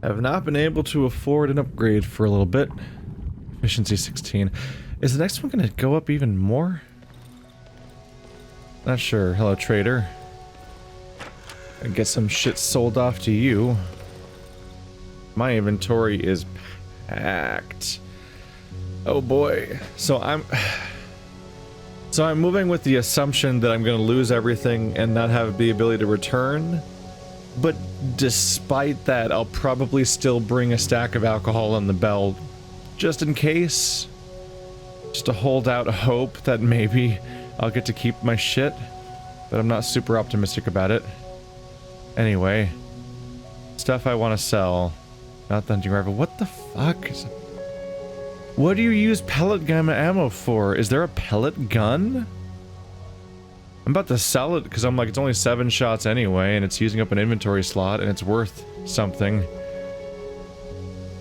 Have not been able to afford an upgrade for a little bit. Efficiency 16. Is the next one going to go up even more? Not sure. Hello, trader. And get some shit sold off to you. My inventory is packed. Oh boy. So I'm moving with the assumption that I'm going to lose everything and not have the ability to return. But despite that, I'll probably still bring a stack of alcohol on the bell, just in case. Just to hold out hope that maybe I'll get to keep my shit. But I'm not super optimistic about it. Anyway. Stuff I want to sell. Not the hunting rifle. What the fuck? What do you use pellet gun ammo for? Is there a pellet gun? I'm about to sell it because I'm like, it's only 7 shots anyway, and it's using up an inventory slot, and it's worth something.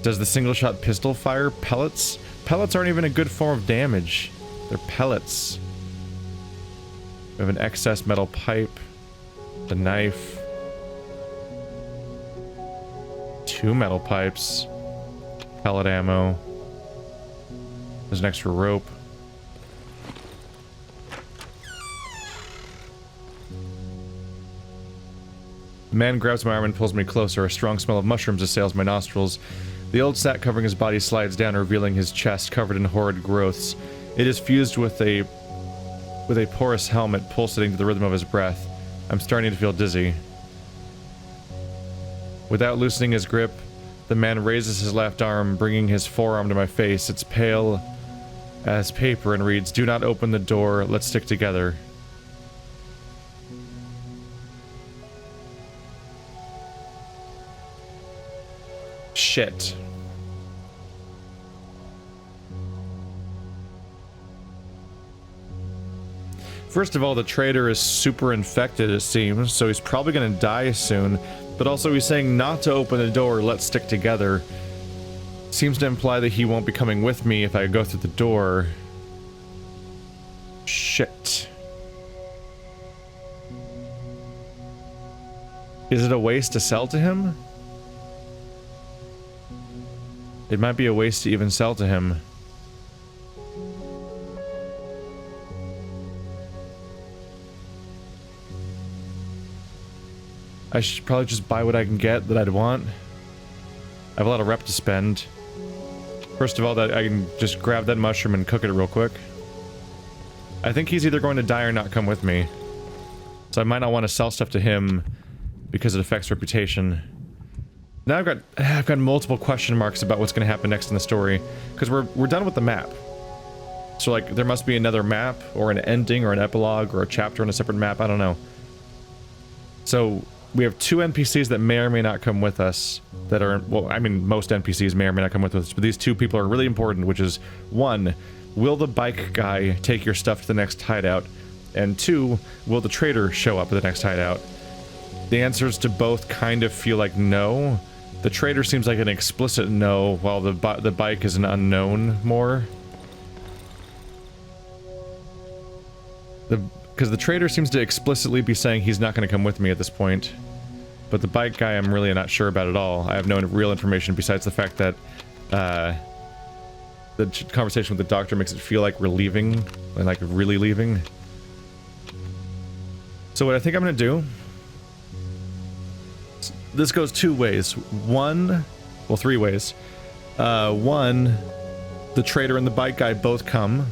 Does the single shot pistol fire pellets? Pellets aren't even a good form of damage. They're pellets. We have an excess metal pipe. A knife. 2 metal pipes. Pellet ammo. There's an extra rope. The man grabs my arm and pulls me closer. A strong smell of mushrooms assails my nostrils. The old sack covering his body slides down, revealing his chest covered in horrid growths. It is fused with a porous helmet pulsating to the rhythm of his breath. I'm starting to feel dizzy. Without loosening his grip, the man raises his left arm, bringing his forearm to my face. It's pale as paper and reads, "Do not open the door. Let's stick together." Shit. First of all, the trader is super infected, it seems, so he's probably gonna die soon. But also he's saying not to open the door, let's stick together. Seems to imply that he won't be coming with me if I go through the door. Shit. Is it a waste to sell to him? It might be a waste to even sell to him. I should probably just buy what I can get that I'd want. I have a lot of rep to spend. First of all, that I can just grab that mushroom and cook it real quick. I think he's either going to die or not come with me. So I might not want to sell stuff to him because it affects reputation. Now I've got multiple question marks about what's going to happen next in the story, because we're done with the map. So like there must be another map or an ending or an epilogue or a chapter on a separate map, I don't know. So we have 2 NPCs that may or may not come with us that are, well, I mean most NPCs may or may not come with us, but these 2 people are really important, which is 1, will the bike guy take your stuff to the next hideout? And 2, will the trader show up at the next hideout? The answers to both kind of feel like no. The trader seems like an explicit no, while the bike is an unknown more. Because the trader seems to explicitly be saying he's not going to come with me at this point. But the bike guy I'm really not sure about at all. I have no real information besides the fact that the conversation with the doctor makes it feel like we're leaving, and like really leaving. So what I think I'm going to do... This goes 2 ways. 1, well 3 ways. 1, the trader and the bike guy both come.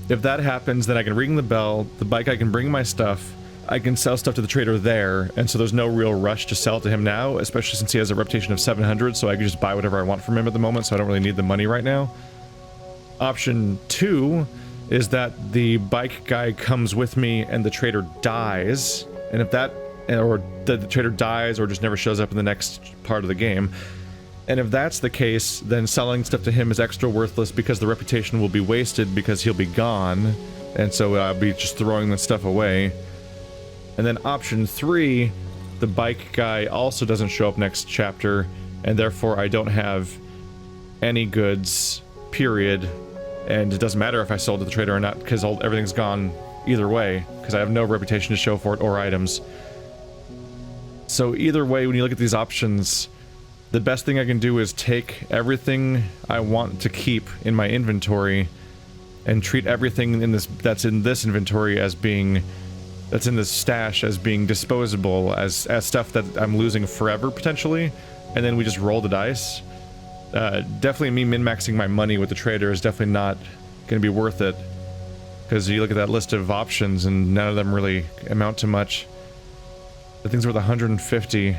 If that happens, then I can ring the bell, the bike guy can bring my stuff, I can sell stuff to the trader there, and so there's no real rush to sell to him now, especially since he has a reputation of 700, so I can just buy whatever I want from him at the moment, so I don't really need the money right now. Option 2 is that the bike guy comes with me and the trader dies, and if that, or the trader dies or just never shows up in the next part of the game. And if that's the case, then selling stuff to him is extra worthless because the reputation will be wasted because he'll be gone. And so I'll be just throwing the stuff away. And then option 3, the bike guy also doesn't show up next chapter, and therefore I don't have any goods, period. And it doesn't matter if I sold to the trader or not, because everything's gone either way, because I have no reputation to show for it or items. So either way, when you look at these options, the best thing I can do is take everything I want to keep in my inventory and treat everything in this that's in this inventory as being that's in this stash as being disposable, as stuff that I'm losing forever potentially, and then we just roll the dice. Definitely me min-maxing my money with the trader is definitely not going to be worth it, because you look at that list of options and none of them really amount to much. The thing's worth 150.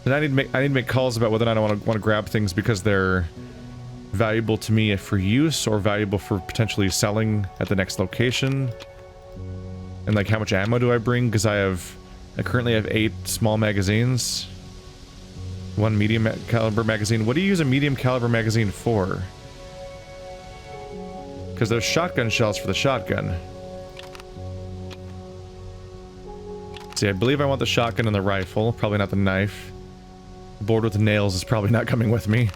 And I need to make calls about whether or not I want to grab things because they're valuable to me for use or valuable for potentially selling at the next location. And like, how much ammo do I bring? Because I currently have 8 small magazines, 1 medium caliber magazine. What do you use a medium caliber magazine for? Because there's shotgun shells for the shotgun. See, I believe I want the shotgun and the rifle, probably not the knife. The board with the nails is probably not coming with me,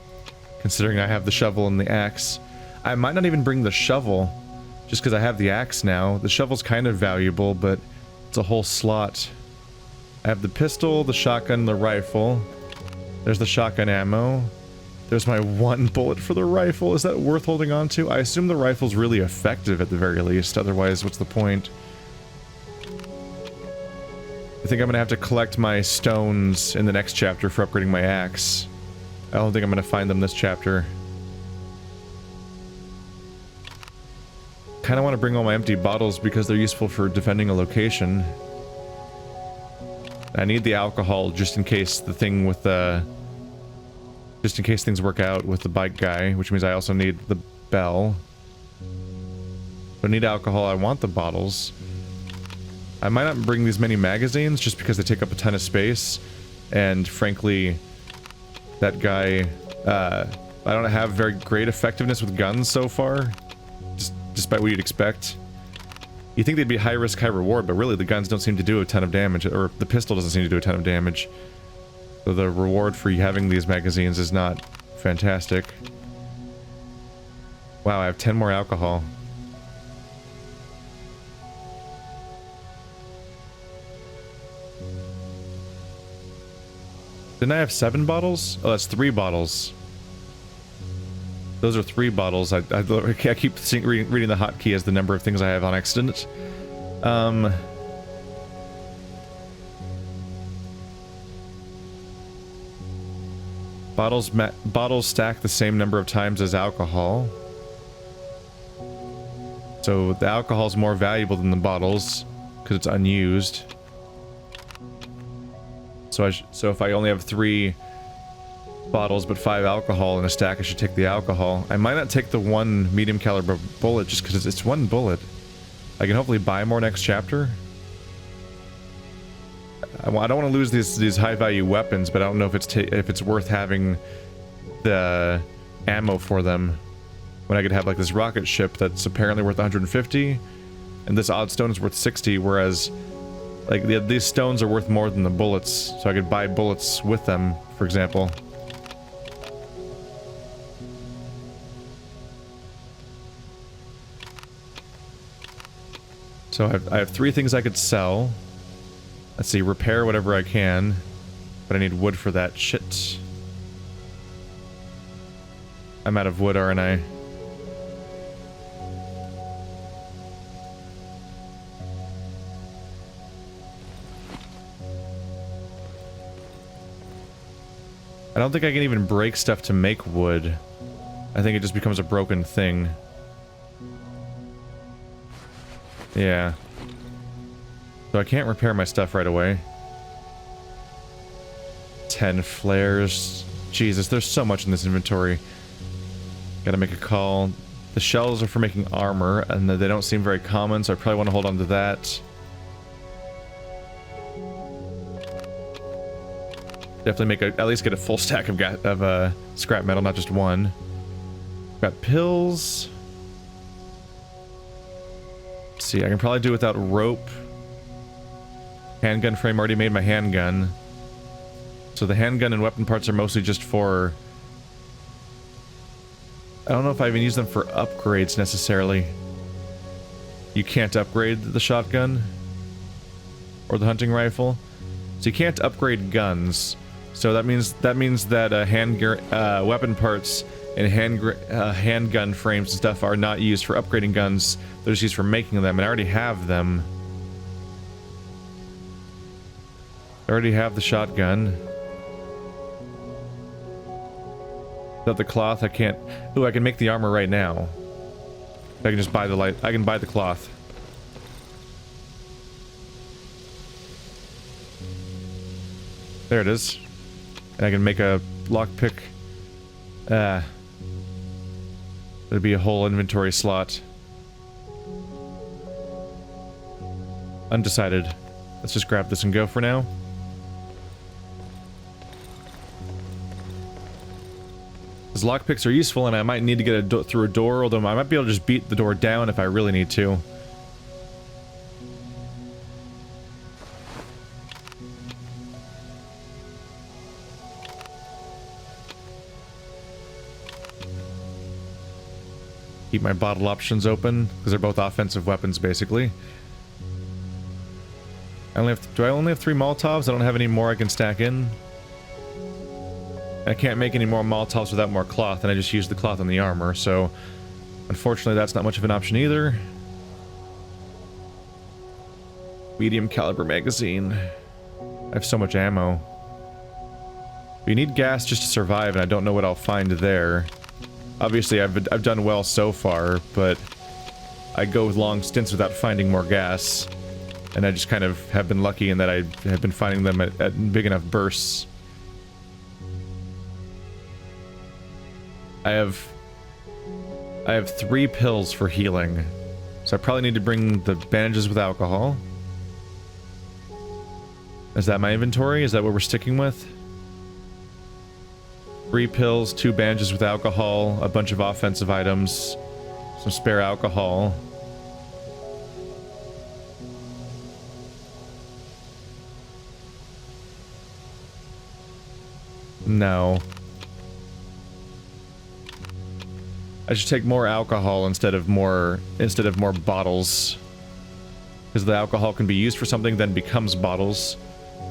considering I have the shovel and the axe. I might not even bring the shovel, just because I have the axe now. The shovel's kind of valuable, but it's a whole slot. I have the pistol, the shotgun, the rifle. There's the shotgun ammo. There's my 1 bullet for the rifle. Is that worth holding on to? I assume the rifle's really effective at the very least, otherwise what's the point? I think I'm gonna have to collect my stones in the next chapter for upgrading my axe. I don't think I'm gonna find them this chapter. Kinda wanna bring all my empty bottles because they're useful for defending a location. I need the alcohol just in case the thing with the... just in case things work out with the bike guy, which means I also need the bell. But I need alcohol, I want the bottles. I might not bring these many magazines just because they take up a ton of space, and frankly, that guy, I don't have very great effectiveness with guns so far, despite what you'd expect. You think they'd be high risk, high reward, but really the guns don't seem to do a ton of damage, or the pistol doesn't seem to do a ton of damage. So the reward for having these magazines is not fantastic. Wow, I have 10 more alcohol. Didn't I have 7 bottles? Oh, that's 3 bottles. Those are 3 bottles. I keep reading the hotkey as the number of things I have on accident. Bottles stack the same number of times as alcohol. So the alcohol is more valuable than the bottles because it's unused. So if I only have 3 bottles but 5 alcohol in a stack, I should take the alcohol. I might not take the 1 medium caliber bullet just because it's 1 bullet. I can hopefully buy more next chapter. I don't want to lose these high value weapons, but I don't know if it's worth having the ammo for them when I could have like this rocket ship that's apparently worth 150 and this odd stone is worth 60, whereas like these stones are worth more than the bullets, so I could buy bullets with them, for example. So I have 3 things I could sell. Let's see, repair whatever I can, but I need wood for that. Shit. I'm out of wood, aren't I? I don't think I can even break stuff to make wood. I think it just becomes a broken thing. Yeah. So I can't repair my stuff right away. 10 flares. Jesus, there's so much in this inventory. Gotta make a call. The shells are for making armor, and they don't seem very common, so I probably want to hold on to that. Definitely at least get a full stack of scrap metal, not just 1. Got pills. Let's see, I can probably do without rope. Handgun frame, already made my handgun. So the handgun and weapon parts are mostly just for... I don't know if I even use them for upgrades necessarily. You can't upgrade the shotgun or the hunting rifle. So you can't upgrade guns. So that means that weapon parts and handgun frames and stuff are not used for upgrading guns. They're just used for making them, and I already have them. I already have the shotgun. Without the cloth, I can't... Ooh, I can make the armor right now. I can just buy the light. I can buy the cloth. There it is. And I can make a lockpick. There'd be a whole inventory slot. Undecided. Let's just grab this and go for now. Because lockpicks are useful, and I might need to get through a door, although I might be able to just beat the door down if I really need to. Keep my bottle options open, because they're both offensive weapons, basically. Do I only have 3 Molotovs? I don't have any more I can stack in. I can't make any more Molotovs without more cloth, and I just used the cloth on the armor, so... Unfortunately, that's not much of an option either. Medium caliber magazine. I have so much ammo. You need gas just to survive, and I don't know what I'll find there. Obviously, I've done well so far, but I go long stints without finding more gas, and I just kind of have been lucky in that I have been finding them at big enough bursts. I have 3 pills for healing, so I probably need to bring the bandages with alcohol. Is that my inventory? Is that what we're sticking with? 3 pills, 2 bandages with alcohol, a bunch of offensive items, some spare alcohol. No. I should take more alcohol instead of more bottles. Because the alcohol can be used for something, then becomes bottles.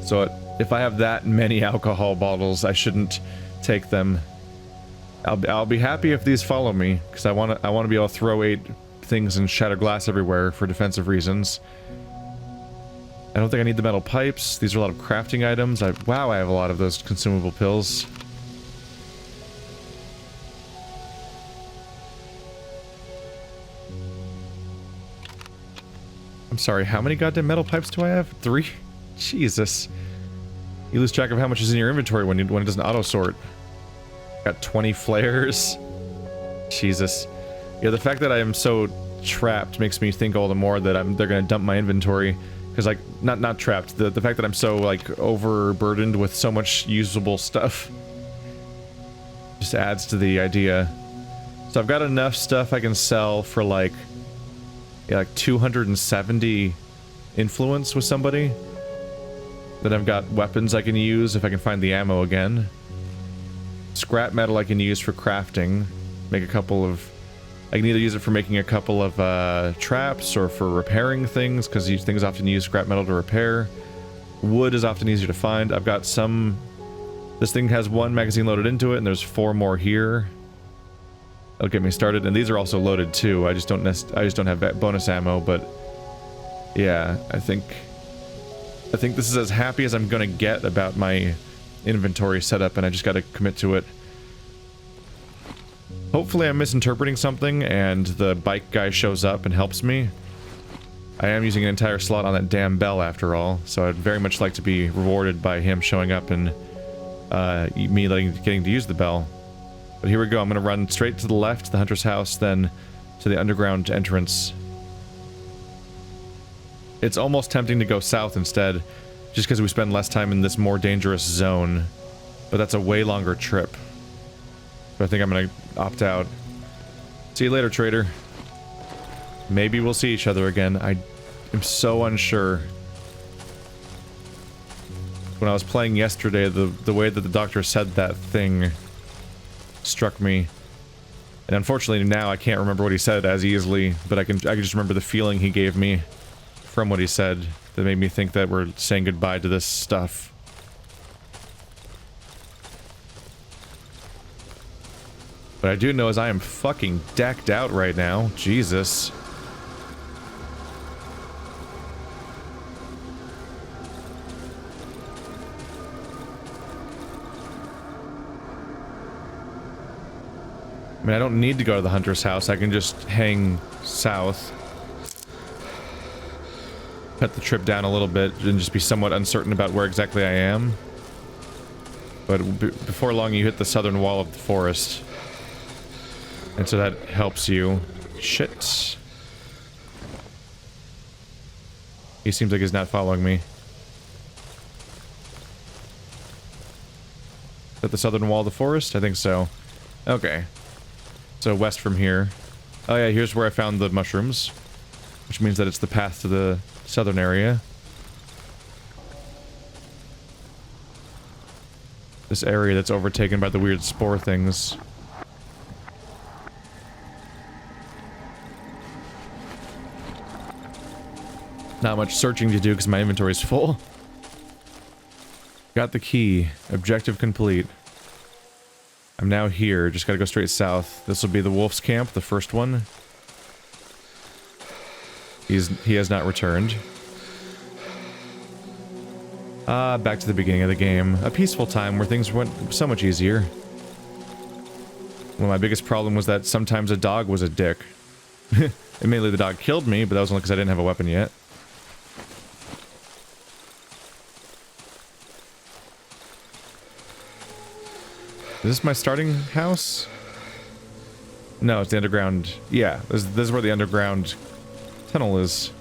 So if I have that many alcohol bottles, I shouldn't take them. I'll be happy if these follow me, because I want to be able to throw 8 things and shatter glass everywhere for defensive reasons. I don't think I need the metal pipes. These are a lot of crafting items. Wow, I have a lot of those consumable pills. I'm sorry, how many goddamn metal pipes do I have? 3? Jesus. You lose track of how much is in your inventory when it doesn't auto-sort. Got 20 flares. Jesus. Yeah, the fact that I am so trapped makes me think all the more that they're gonna dump my inventory. Because, like, not trapped. The fact that I'm so, like, overburdened with so much usable stuff just adds to the idea. So I've got enough stuff I can sell for, like, yeah, like 270 influence with somebody. Then I've got weapons I can use if I can find the ammo again. Scrap metal I can use for crafting. Make a couple of... I can either use it for making a couple of traps or for repairing things, because these things often use scrap metal to repair. Wood is often easier to find. I've got some... This thing has 1 magazine loaded into it, and there's 4 more here. That'll get me started, and these are also loaded too. I just don't have bonus ammo, but... Yeah, I think this is as happy as I'm gonna get about my inventory setup, and I just gotta commit to it. Hopefully I'm misinterpreting something, and the bike guy shows up and helps me. I am using an entire slot on that damn bell after all, so I'd very much like to be rewarded by him showing up and me getting to use the bell. But here we go, I'm gonna run straight to the left, to the hunter's house, then to the underground entrance. It's almost tempting to go south instead, just because we spend less time in this more dangerous zone. But that's a way longer trip. So I think I'm gonna opt out. See you later, trader. Maybe we'll see each other again. I am so unsure. When I was playing yesterday, the way that the doctor said that thing struck me. And unfortunately now I can't remember what he said as easily, but I can just remember the feeling he gave me from what he said that made me think that we're saying goodbye to this stuff. What I do know is I am fucking decked out right now. Jesus. I mean, I don't need to go to the hunter's house. I can just hang south. Cut the trip down a little bit and just be somewhat uncertain about where exactly I am. But before long, you hit the southern wall of the forest. And so that helps you. Shit. He seems like he's not following me. Is that the southern wall of the forest? I think so. Okay. So west from here. Oh yeah, here's where I found the mushrooms. Which means that it's the path to the southern area. This area that's overtaken by the weird spore things. Not much searching to do because my inventory's full. Got the key. Objective complete. I'm now here. Just gotta go straight south. This will be the wolf's camp, the first one. He has not returned. Back to the beginning of the game. A peaceful time where things went so much easier. Well, my biggest problem was that sometimes a dog was a dick. Admittedly, the dog killed me, but that was only because I didn't have a weapon yet. Is this my starting house? No, it's the underground. Yeah, this is where the underground tunnel is.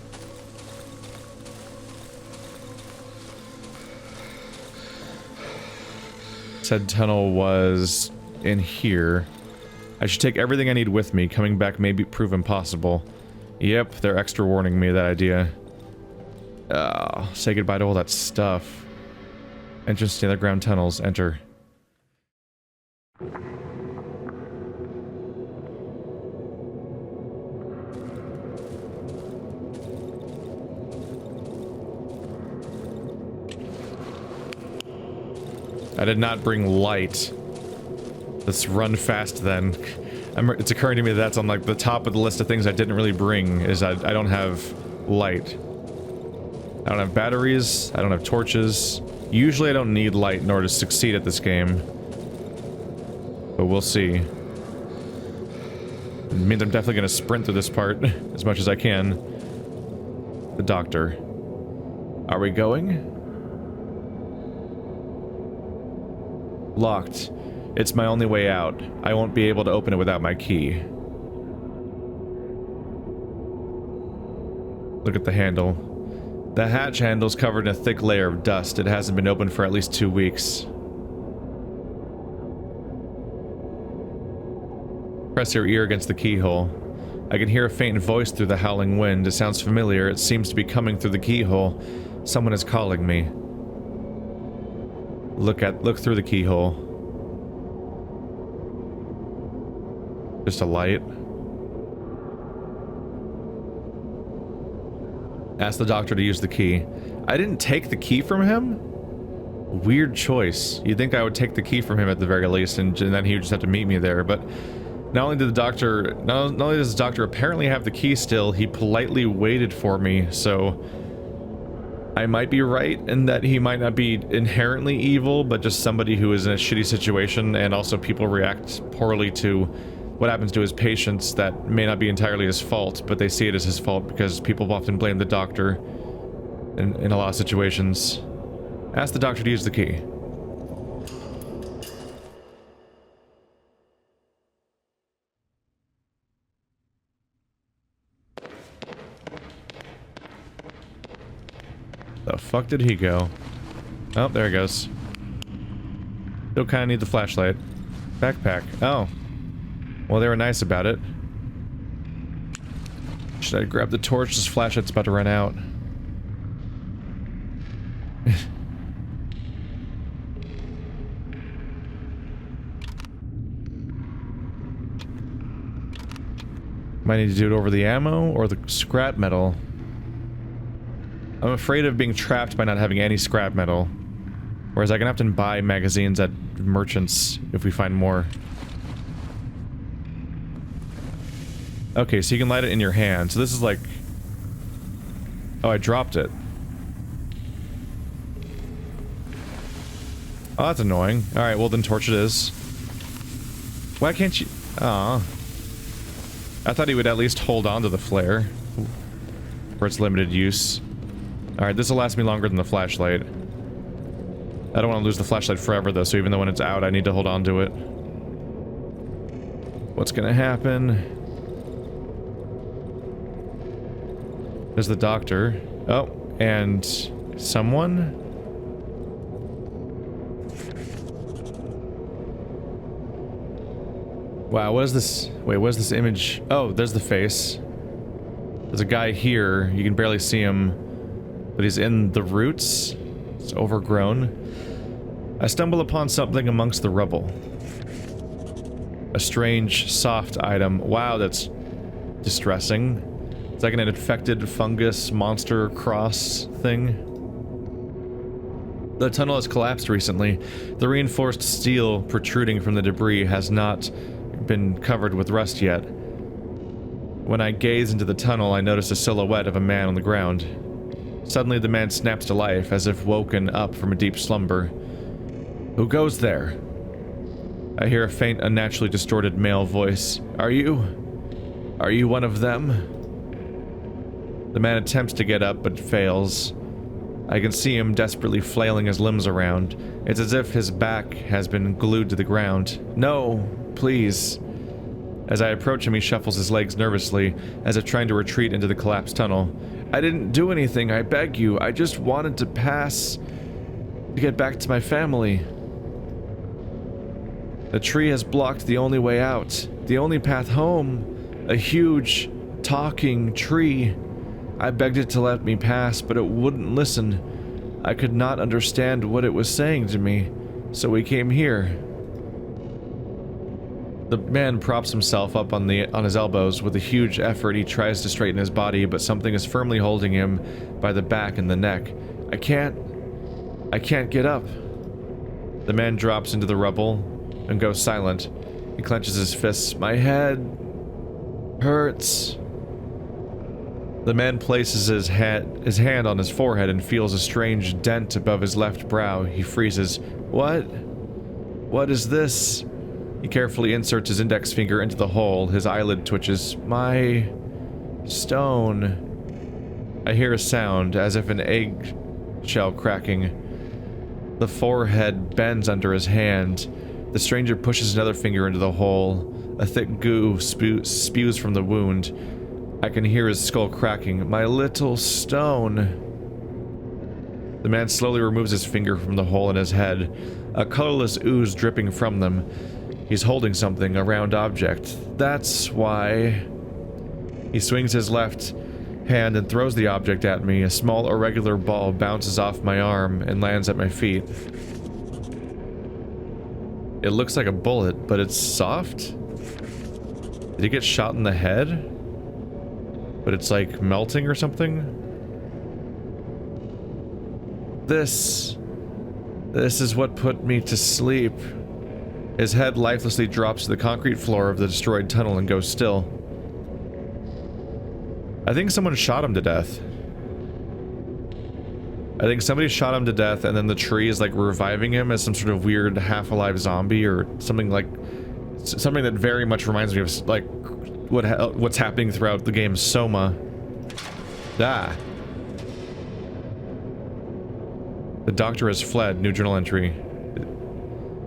Said tunnel was in here. I should take everything I need with me. Coming back may prove impossible. Yep, they're extra warning me that idea. Say goodbye to all that stuff. Entrance to the underground tunnels. Enter. I did not bring light. Let's run fast then. It's occurring to me that that's on like the top of the list of things I didn't really bring, is I don't have light. I don't have batteries, I don't have torches. Usually I don't need light in order to succeed at this game. But we'll see. It means I'm definitely gonna sprint through this part as much as I can. The doctor. Are we going? Locked. It's my only way out. I won't be able to open it without my key. Look at the handle. The hatch handle's covered in a thick layer of dust. It hasn't been opened for at least 2 weeks. Press your ear against the keyhole. I can hear a faint voice through the howling wind. It sounds familiar. It seems to be coming through the keyhole. Someone is calling me. Look through the keyhole. Just a light. Ask the doctor to use the key. I didn't take the key from him? Weird choice. You'd think I would take the key from him at the very least, and then he would just have to meet me there, but not only does the doctor apparently have the key still, he politely waited for me, so I might be right in that he might not be inherently evil, but just somebody who is in a shitty situation, and also people react poorly to what happens to his patients that may not be entirely his fault, but they see it as his fault because people often blame the doctor in a lot of situations. Ask the doctor to use the key. The fuck did he go? Oh, there he goes. Still kind of need the flashlight. Backpack. Oh. Well, they were nice about it. Should I grab the torch? This flashlight's about to run out. Might need to do it over the ammo or the scrap metal. I'm afraid of being trapped by not having any scrap metal. Whereas I can often buy magazines at merchants if we find more. Okay, so you can light it in your hand. So this is like... Oh, I dropped it. Oh, that's annoying. Alright, well then torch it is. Why can't you... Aw. I thought he would at least hold on to the flare. For its limited use. Alright, this will last me longer than the flashlight. I don't want to lose the flashlight forever though, so even though when it's out, I need to hold on to it. What's gonna happen? There's the doctor. Oh, and someone? Wow, what is this? Wait, what is this image? Oh, there's the face. There's a guy here. You can barely see him, but he's in the roots. It's overgrown. I stumble upon something amongst the rubble. A strange, soft item. Wow, that's distressing. It's like an infected fungus monster cross thing. The tunnel has collapsed recently. The reinforced steel protruding from the debris has not been covered with rust yet. When I gaze into the tunnel, I notice a silhouette of a man on the ground. Suddenly, the man snaps to life, as if woken up from a deep slumber. Who goes there? I hear a faint, unnaturally distorted male voice. Are you one of them? The man attempts to get up, but fails. I can see him desperately flailing his limbs around. It's as if his back has been glued to the ground. No, please. As I approach him, he shuffles his legs nervously, as if trying to retreat into the collapsed tunnel. I didn't do anything, I beg you. I just wanted to pass to get back to my family. The tree has blocked the only way out, the only path home. A huge, talking tree. I begged it to let me pass, but it wouldn't listen. I could not understand what it was saying to me, so we came here. The man props himself up on his elbows. With a huge effort, he tries to straighten his body, but something is firmly holding him by the back and the neck. I can't get up. The man drops into the rubble and goes silent. He clenches his fists. My head hurts. The man places his hand on his forehead and feels a strange dent above his left brow. He freezes. What? What is this? He carefully inserts his index finger into the hole. His eyelid twitches. My stone. I hear a sound, as if an egg shell cracking. The forehead bends under his hand. The stranger pushes another finger into the hole. A thick goo spews from the wound. I can hear his skull cracking. My little stone. The man slowly removes his finger from the hole in his head. A colorless ooze dripping from them. He's holding something, a round object. That's why. He swings his left hand and throws the object at me. A small irregular ball bounces off my arm and lands at my feet. It looks like a bullet, but it's soft? Did he get shot in the head? But it's like melting or something? This is what put me to sleep. His head lifelessly drops to the concrete floor of the destroyed tunnel and goes still. I think someone shot him to death. I think somebody shot him to death, and then the tree is like reviving him as some sort of weird half-alive zombie or something like... Something that very much reminds me of like what's happening throughout the game Soma. Ah. The doctor has fled. New journal entry.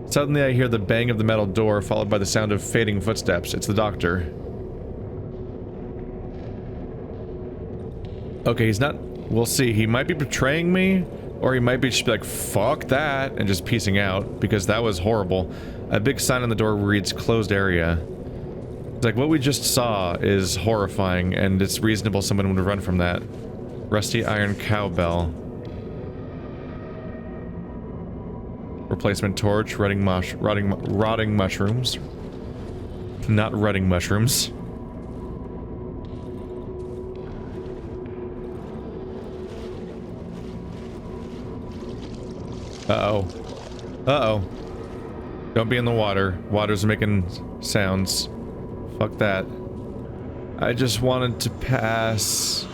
Suddenly I hear the bang of the metal door, followed by the sound of fading footsteps. It's the doctor. Okay, he's not... We'll see. He might be betraying me, or he might be just like, fuck that, and just piecing out, because that was horrible. A big sign on the door reads, closed area. It's like, what we just saw is horrifying, and it's reasonable someone would run from that. Rusty iron cowbell. Replacement torch, rotting mushrooms. Not rutting mushrooms. Uh-oh. Uh-oh. Don't be in the water. Water's making sounds. Fuck that. I just wanted to pass.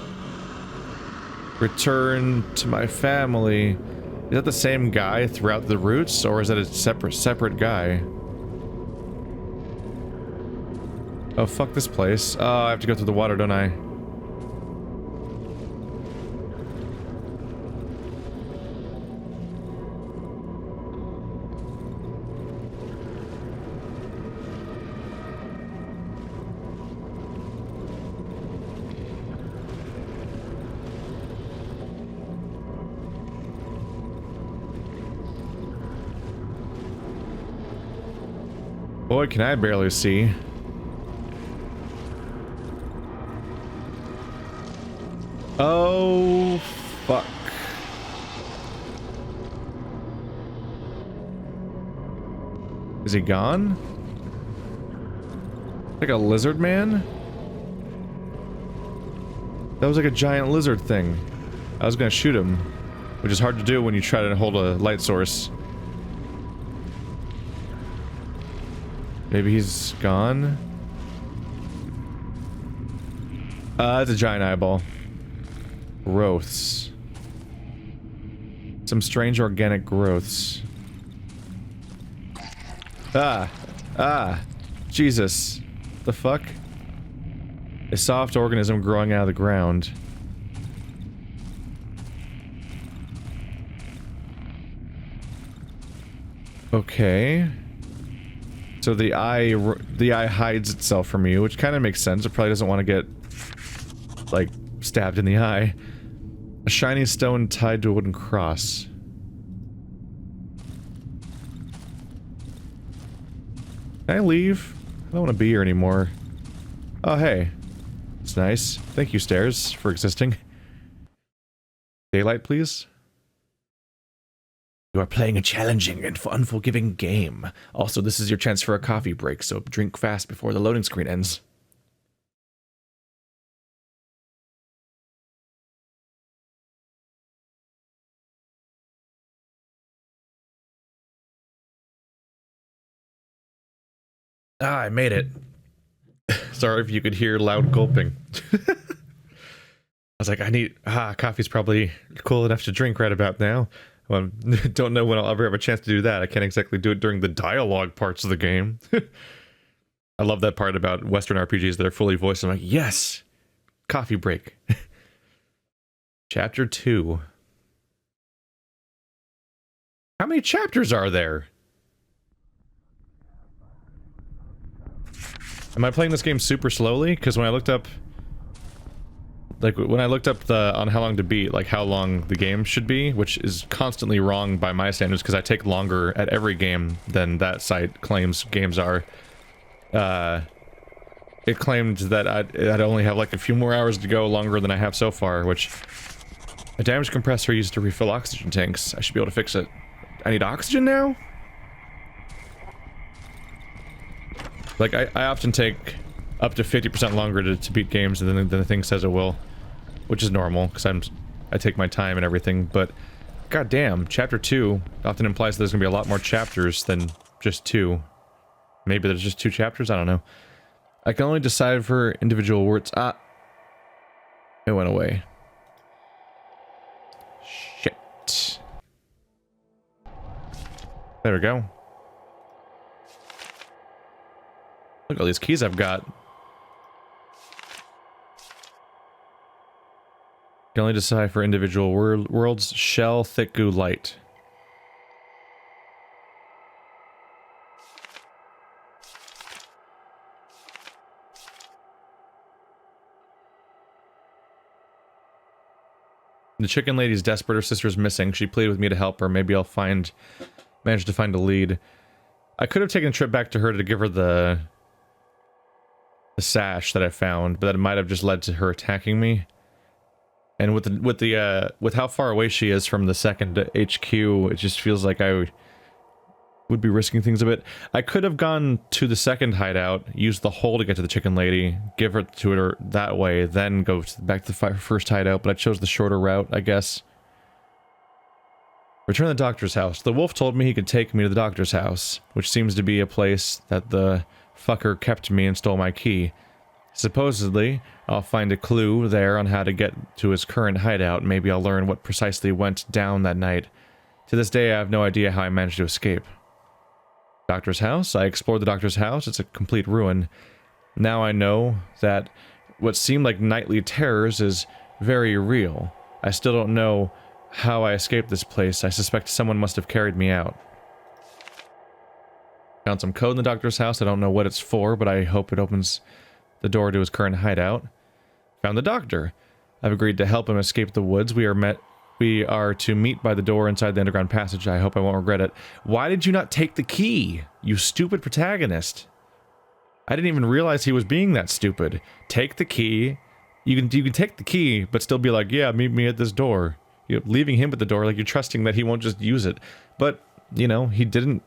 Return to my family. Is that the same guy throughout the routes, or is that a separate guy? Oh, fuck this place. Oh, I have to go through the water, don't I? Boy, can I barely see. Oh, fuck. Is he gone? Like a lizard man? That was like a giant lizard thing. I was gonna shoot him, which is hard to do when you try to hold a light source. Maybe he's gone? It's a giant eyeball. Growths. Some strange organic growths. Jesus. The fuck? A soft organism growing out of the ground. Okay. So the eye hides itself from you, which kind of makes sense. It probably doesn't want to get, like, stabbed in the eye. A shiny stone tied to a wooden cross. Can I leave? I don't want to be here anymore. Oh, hey. It's nice. Thank you, stairs, for existing. Daylight, please. You are playing a challenging and unforgiving game. Also, this is your chance for a coffee break, so drink fast before the loading screen ends. Ah, I made it. Sorry if you could hear loud gulping. I was like, coffee's probably cool enough to drink right about now. Well, don't know when I'll ever have a chance to do that. I can't exactly do it during the dialogue parts of the game. I love that part about Western RPGs that are fully voiced. I'm like, yes! Coffee break. Chapter 2. How many chapters are there? Am I playing this game super slowly? Because when I looked up... on how long to beat, like how long the game should be, which is constantly wrong by my standards because I take longer at every game than that site claims games are. It claimed that I'd only have like a few more hours to go longer than I have so far, which... A damaged compressor used to refill oxygen tanks. I should be able to fix it. I need oxygen now? Like, I often take up to 50% longer to beat games than the thing says it will. Which is normal, because I take my time and everything, but... goddamn, Chapter 2 often implies that there's gonna be a lot more chapters than just 2. Maybe there's just 2 chapters? I don't know. I can only decide for individual words. It went away. Shit. There we go. Look at all these keys I've got. Can only decide for individual worlds. Shell, thick goo, light. The chicken lady's desperate. Her sister's missing. She pleaded with me to help her. Maybe I'll manage to find a lead. I could have taken a trip back to her to give her the sash that I found, but that might have just led to her attacking me. And with how far away she is from the second HQ, it just feels like I would be risking things a bit. I could have gone to the second hideout, used the hole to get to the chicken lady, give her to her that way, then go back to the first hideout, but I chose the shorter route, I guess. Return to the doctor's house. The wolf told me he could take me to the doctor's house, which seems to be a place that the fucker kept me and stole my key. Supposedly, I'll find a clue there on how to get to his current hideout. Maybe I'll learn what precisely went down that night. To this day, I have no idea how I managed to escape. Doctor's house? I explored the doctor's house. It's a complete ruin. Now I know that what seemed like nightly terrors is very real. I still don't know how I escaped this place. I suspect someone must have carried me out. Found some code in the doctor's house. I don't know what it's for, but I hope it opens the door to his current hideout. Found the doctor. I've agreed to help him escape the woods. We are to meet by the door inside the underground passage. I hope I won't regret it. Why did you not take the key, you stupid protagonist? I didn't even realize he was being that stupid. Take the key. You can take the key, but still be like, yeah, meet me at this door. You're leaving him at the door, like you're trusting that he won't just use it. But, you know, he didn't.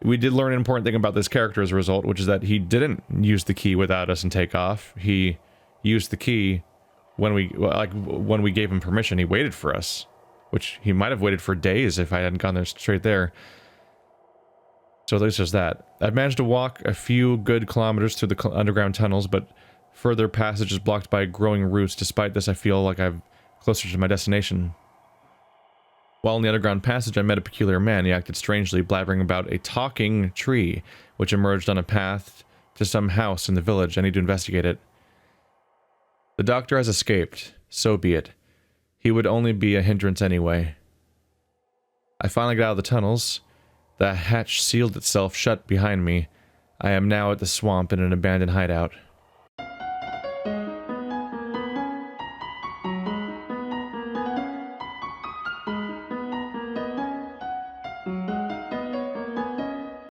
We did learn an important thing about this character as a result, which is that he didn't use the key without us and take off. He used the key when we gave him permission. He waited for us, which he might have waited for days if I hadn't gone there straight there. So at least there's that. I've managed to walk a few good kilometers through the underground tunnels, but further passage is blocked by growing roots. Despite this, I feel like I'm closer to my destination. While in the underground passage, I met a peculiar man. He acted strangely, blabbering about a talking tree, which emerged on a path to some house in the village. I need to investigate it. The doctor has escaped. So be it. He would only be a hindrance anyway. I finally got out of the tunnels. The hatch sealed itself shut behind me. I am now at the swamp in an abandoned hideout.